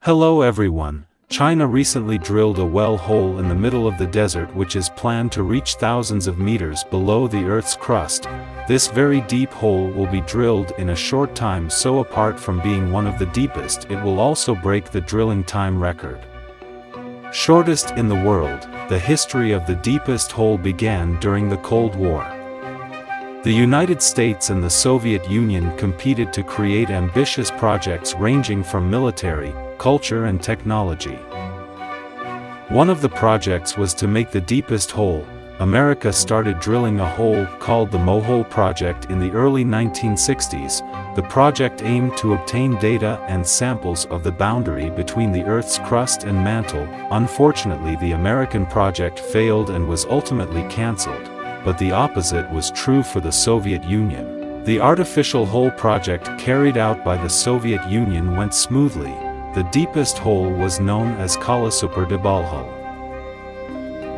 Hello everyone. China recently drilled a well hole in the middle of the desert which is planned to reach thousands of meters below the Earth's crust. This very deep hole will be drilled in a short time, so apart from being one of the deepest, it will also break the drilling time record. Shortest in the world, the history of the deepest hole began during the Cold War. The United States and the Soviet Union competed to create ambitious projects ranging from military, culture and technology. One of the projects was to make the deepest hole. America started drilling a hole called the Mohole Project in the early 1960s. The project aimed to obtain data and samples of the boundary between the Earth's crust and mantle. Unfortunately, the American project failed and was ultimately cancelled, but the opposite was true for the Soviet Union. The artificial hole project carried out by the Soviet Union went smoothly. The deepest hole was known as Kalasuperdebal.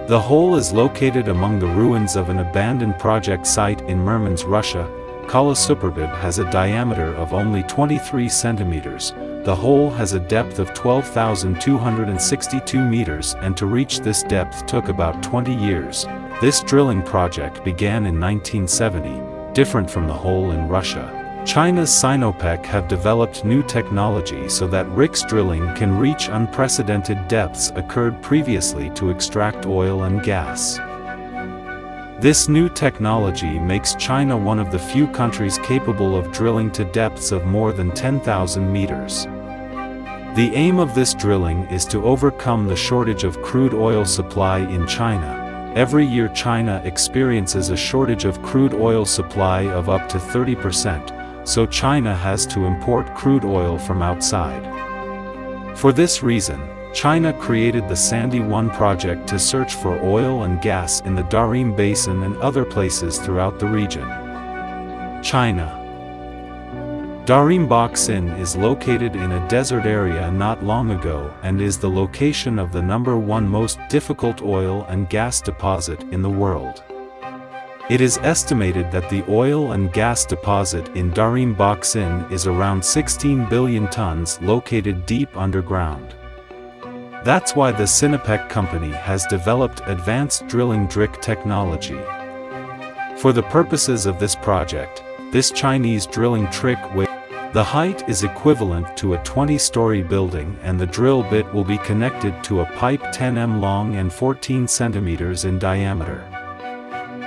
The hole is located among the ruins of an abandoned project site in Murmansk, Russia. Kalasuperdeb has a diameter of only 23 centimeters. The hole has a depth of 12,262 meters, and to reach this depth took about 20 years. This drilling project began in 1970, different from the hole in Russia. China's Sinopec have developed new technology so that RICS drilling can reach unprecedented depths occurred previously to extract oil and gas. This new technology makes China one of the few countries capable of drilling to depths of more than 10,000 meters. The aim of this drilling is to overcome the shortage of crude oil supply in China. Every year China experiences a shortage of crude oil supply of up to 30%. So China has to import crude oil from outside. For this reason, China created the Sandy 1 project to search for oil and gas in the Tarim Basin and other places throughout the region. China. Tarim Basin is located in a desert area not long ago and is the location of the #1 most difficult oil and gas deposit in the world. It is estimated that the oil and gas deposit in Tarim Basin is around 16 billion tons located deep underground. That's why the Sinopec company has developed advanced drilling drick technology. For the purposes of this project, this Chinese drilling trick the height is equivalent to a 20-story building, and the drill bit will be connected to a pipe 10 m long and 14 centimeters in diameter.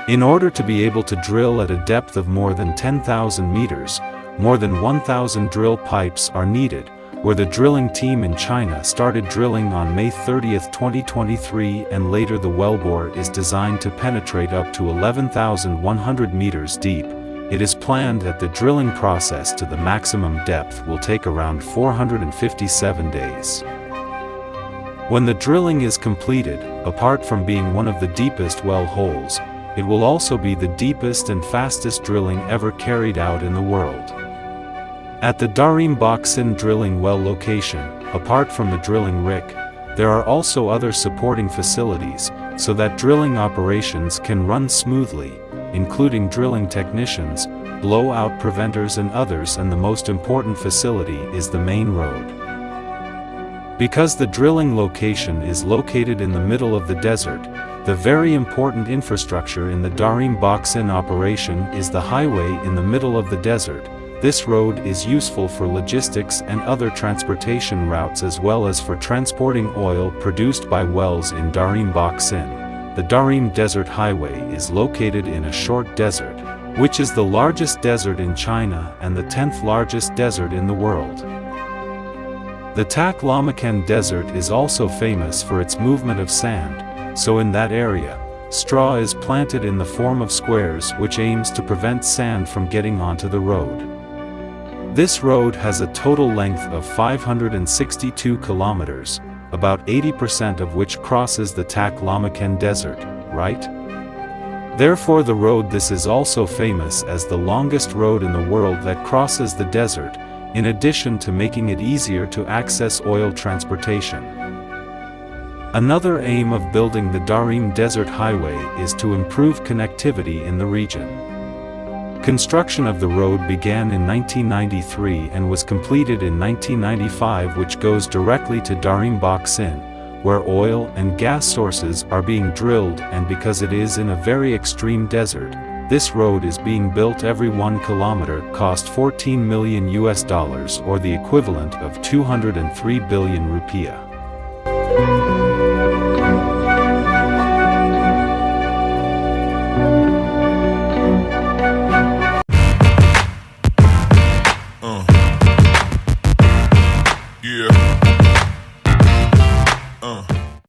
In order to be able to drill at a depth of more than 10,000 meters, more than 1,000 drill pipes are needed, where the drilling team in China started drilling on May 30, 2023, and later the wellbore is designed to penetrate up to 11,100 meters deep. It is planned that the drilling process to the maximum depth will take around 457 days. When the drilling is completed, apart from being one of the deepest well holes, it will also be the deepest and fastest drilling ever carried out in the world. At the Tarim Basin drilling well location, apart from the drilling rig, there are also other supporting facilities, so that drilling operations can run smoothly, including drilling technicians, blowout preventers and others, and the most important facility is the main road. Because the drilling location is located in the middle of the desert, the very important infrastructure in the Tarim Basin operation is the highway in the middle of the desert. This road is useful for logistics and other transportation routes, as well as for transporting oil produced by wells in Tarim Basin. The Tarim Desert Highway is located in a short desert, which is the largest desert in China and the 10th largest desert in the world. The Taklamakan Desert is also famous for its movement of sand. So in that area, straw is planted in the form of squares, which aims to prevent sand from getting onto the road. This road has a total length of 562 kilometers, about 80% of which crosses the Taklamakan Desert, right? Therefore the road this is also famous as the longest road in the world that crosses the desert, in addition to making it easier to access oil transportation. Another aim of building the Tarim Desert Highway is to improve connectivity in the region. Construction of the road began in 1993 and was completed in 1995, which goes directly to Darimbak Sin, where oil and gas sources are being drilled, and because it is in a very extreme desert, this road is being built every 1 kilometer, cost $14 million or the equivalent of 203 billion rupiah.